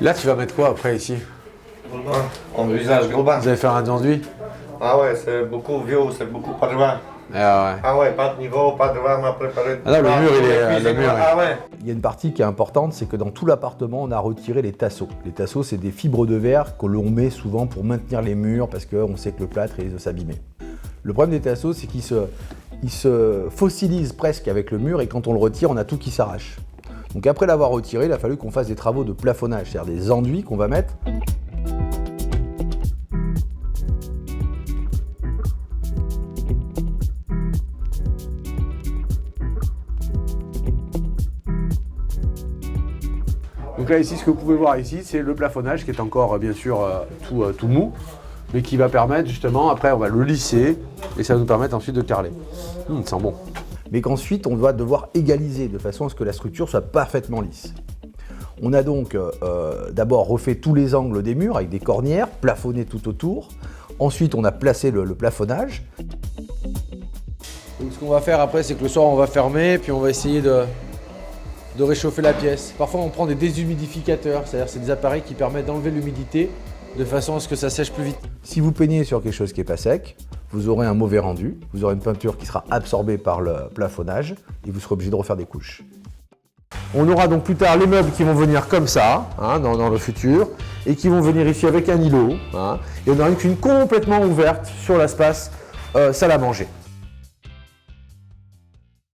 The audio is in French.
Là, tu vas mettre quoi après ici? En visage global. Vous allez faire un enduit? Ah ouais, c'est beaucoup vieux, c'est beaucoup pas de vin. Ah ouais. Ah ouais, pas de niveau, pas de vin, on a préparé. Ah non, le mur, il est. Le mur, Ah ouais. Il y a une partie qui est importante, c'est que dans tout l'appartement, on a retiré les tasseaux. Les tasseaux, c'est des fibres de verre que l'on met souvent pour maintenir les murs parce qu'on sait que le plâtre risque de s'abîmer. Le problème des tasseaux, c'est qu'ils se fossilisent presque avec le mur et quand on le retire, on a tout qui s'arrache. Donc après l'avoir retiré, il a fallu qu'on fasse des travaux de plafonnage, c'est-à-dire des enduits qu'on va mettre. Donc là, ici, ce que vous pouvez voir ici, c'est le plafonnage qui est encore, bien sûr, tout mou, mais qui va permettre justement, après, on va le lisser et ça va nous permettre ensuite de carreler. Il sent bon. Mais qu'ensuite, on va devoir égaliser de façon à ce que la structure soit parfaitement lisse. On a donc d'abord refait tous les angles des murs avec des cornières, plafonné tout autour. Ensuite, on a placé le plafonnage. Donc ce qu'on va faire après, c'est que le soir, on va fermer, puis on va essayer de réchauffer la pièce. Parfois, on prend des déshumidificateurs, c'est-à-dire c'est des appareils qui permettent d'enlever l'humidité de façon à ce que ça sèche plus vite. Si vous peignez sur quelque chose qui n'est pas sec, vous aurez un mauvais rendu, vous aurez une peinture qui sera absorbée par le plafonnage et vous serez obligé de refaire des couches. On aura donc plus tard les meubles qui vont venir comme ça, dans le futur, et qui vont venir ici avec un îlot. Et on aura une cuisine complètement ouverte sur l'espace salle à manger.